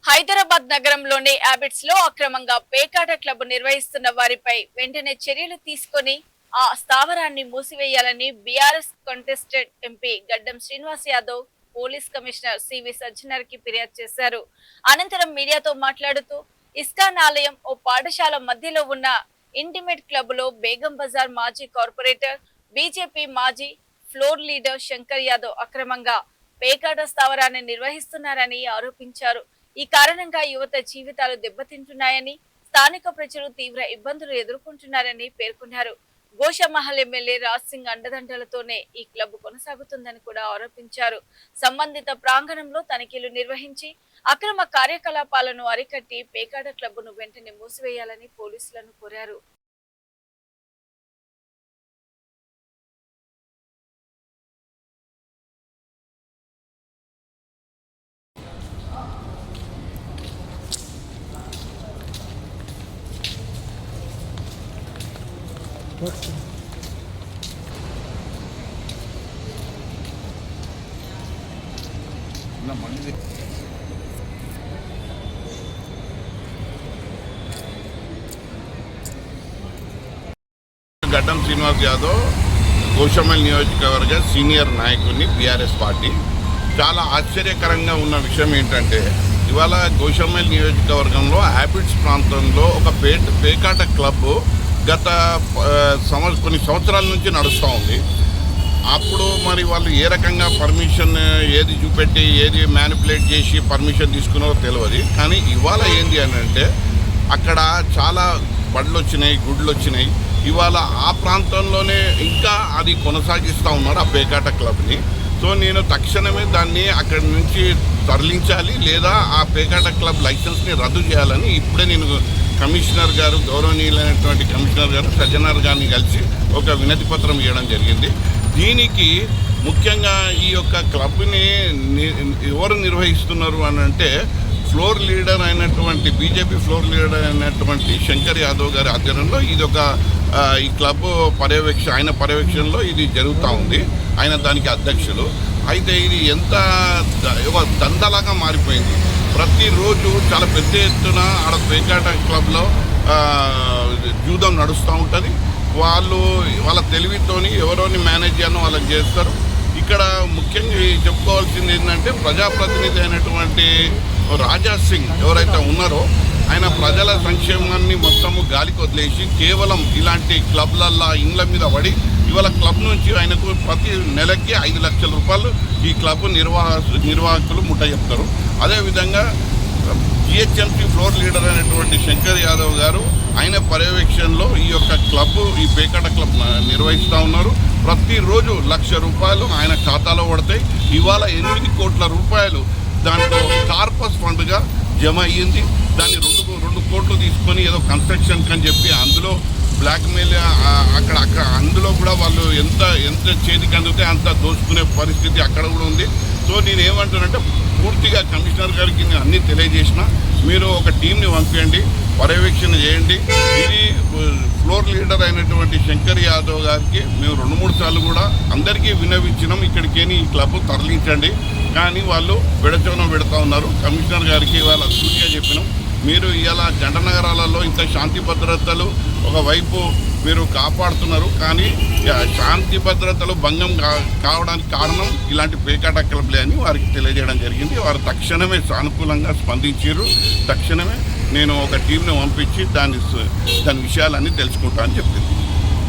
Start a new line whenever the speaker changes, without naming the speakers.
హైదరాబాద్ నగరంలోని హ్యాబిట్స్ లో అక్రమంగా పేకాట క్లబ్ నిర్వహిస్తున్న వారిపై వెంటనే చర్యలు తీసుకొని ఆ స్థావరాన్ని మూసివేయాలని BRS contested MP Gaddam Srinivas Yadav police commissioner CV Sajjanar కి ఫిర్యాదు చేశారు. అనంతరం మీడియాతో మాట్లాడుతూ ఇస్కాన్ ఆలయం ఓ పాఠశాల మధ్యలో ఉన్న ఇంటిమేట్ క్లబ్ లో బేగం బజార్ మాజీ కార్పొరేటర్ బీజేపీ మాజీ ఫ్లోర్ లీడర్ శంకర్ యాదవ్ అక్రమంగా పేకాట స్థావరాన్ని నిర్వహిస్తున్నారని ఆరోపించారు. ఈ కారణంగా యువత జీవితాలు దెబ్బతింటున్నాయని, స్థానిక ప్రజలు తీవ్ర ఇబ్బందులు ఎదుర్కొంటున్నారని పేర్కొన్నారు. గోషామహల్ ఎమ్మెల్యే రాజ్ సింగ్ అండదండలతోనే ఈ క్లబ్ కొనసాగుతుందని కూడా ఆరోపించారు. సంబంధిత ప్రాంగణంలో తనిఖీలు నిర్వహించి అక్రమ కార్యకలాపాలను అరికట్టి పేకాట క్లబ్ను వెంటనే మూసివేయాలని పోలీసులను కోరారు.
గడ్డం శ్రీనివాస్ యాదవ్ గోషామహల్ నియోజకవర్గ సీనియర్ నాయకుడిని బీఆర్ఎస్ పార్టీ. చాలా ఆశ్చర్యకరంగా ఉన్న విషయం ఏంటంటే ఇవాళ గోషామహల్ నియోజకవర్గంలో హ్యాబిట్స్ ప్రాంతంలో ఒక పేకాట క్లబ్ గత కొన్ని సంవత్సరాల నుంచి నడుస్తూ ఉంది. అప్పుడు మరి వాళ్ళు ఏ రకంగా పర్మిషన్ ఏది చూపెట్టి ఏది మ్యానిపులేట్ చేసి పర్మిషన్ తీసుకున్నారో తెలియదు. కానీ ఇవాళ ఏంటి అని అంటే అక్కడ చాలా బళ్ళు వచ్చినాయి, గుడ్లు వచ్చినాయి. ఇవాళ ఆ ప్రాంతంలోనే ఇంకా అది కొనసాగిస్తూ ఉన్నారు ఆ పేకాట క్లబ్ని. సో నేను తక్షణమే దాన్ని అక్కడి నుంచి తరలించాలి, లేదా ఆ పేకాట క్లబ్ లైసెన్స్ని రద్దు చేయాలని ఇప్పుడే నేను కమిషనర్ గారు, గౌరవనీయులైనటువంటి కమిషనర్ గారు సజ్జనర్ గారిని కలిసి ఒక వినతి పత్రం ఇవ్వడం జరిగింది. దీనికి ముఖ్యంగా ఈ యొక్క క్లబ్ని ఎవరు నిర్వహిస్తున్నారు అని అంటే ఫ్లోర్ లీడర్ అయినటువంటి బీజేపీ ఫ్లోర్ లీడర్ అయినటువంటి శంకర్ యాదవ్ గారి ఆధ్వర్యంలో ఇది ఒక ఈ క్లబ్ ఆయన పర్యవేక్షణలో ఇది జరుగుతూ ఉంది. ఆయన దానికి అధ్యక్షులు. అయితే ఇది ఎంత ఒక దందలాగా మారిపోయింది. ప్రతిరోజు చాలా పెద్ద ఎత్తున ఆడ పేకాట క్లబ్లో జూదం నడుస్తూ ఉంటుంది. వాళ్ళ తెలివితోని ఎవరోని మేనేజ్ చేయాలో వాళ్ళకి చేస్తారు. ఇక్కడ ముఖ్యంగా చెప్పుకోవాల్సింది ఏంటంటే ప్రజాప్రతినిధి అయినటువంటి రాజా సింగ్ ఎవరైతే ఉన్నారో ఆయన ప్రజల సంక్షేమాన్ని మొత్తము గాలికి వదిలేసి కేవలం ఇలాంటి క్లబ్లల్లో ఇండ్ల మీద పడి ఇవాళ క్లబ్ నుంచి ఆయనకు ప్రతి నెలకి 5 లక్షల రూపాయలు ఈ క్లబ్ నిర్వాహకులు ముట్ట చెప్తారు. అదేవిధంగా జిహెచ్ఎంసీ ఫ్లోర్ లీడర్ అయినటువంటి శంకర్ యాదవ్ గారు ఆయన పర్యవేక్షణలో ఈ యొక్క క్లబ్ ఈ పేకాట క్లబ్ నిర్వహిస్తూ ఉన్నారు. ప్రతిరోజు 1 లక్ష రూపాయలు ఆయన ఖాతాలో పడతాయి. ఇవాళ 8 కోట్ల రూపాయలు దాంట్లో కార్పస్ ఫండ్గా జమ అయ్యింది. దాన్ని 2 కోట్లు తీసుకొని ఏదో కన్స్ట్రక్షన్ అని చెప్పి అందులో బ్లాక్మెయిల్ అక్కడ అందులో కూడా వాళ్ళు ఎంత చేతికి అందితే అంత దోచుకునే పరిస్థితి అక్కడ కూడా ఉంది. సో నేను ఏమంటానంటే పూర్తిగా కమిషనర్ గారికి నేను అన్నీ తెలియజేసిన, మీరు ఒక టీంని పంపించండి, పర్యవేక్షణ చేయండి. ఇది ఫ్లోర్ లీడర్ అయినటువంటి శంకర్ యాదవ్ గారికి మేము 2-3 సార్లు కూడా అందరికీ విన్నవించినాం, ఇక్కడికేని ఈ క్లబ్ తరలించండి. కానీ వాళ్ళు విడచవనం పెడతా ఉన్నారు. కమిషనర్ గారికి వాళ్ళ సూటిగా చెప్పినాం, మీరు ఇలా జంట నగరాలలో ఇంత శాంతి భద్రతలు ఒకవైపు మీరు కాపాడుతున్నారు, కానీ శాంతి భద్రతలు భంగం కావడానికి కారణం ఇలాంటి పేకాట క్లబ్లే అని వారికి తెలియజేయడం జరిగింది. వారు తక్షణమే సానుకూలంగా స్పందించారు. తక్షణమే నేను ఒక టీంను పంపించి దాని విషయాలన్నీ తెలుసుకుంటా అని చెప్పింది.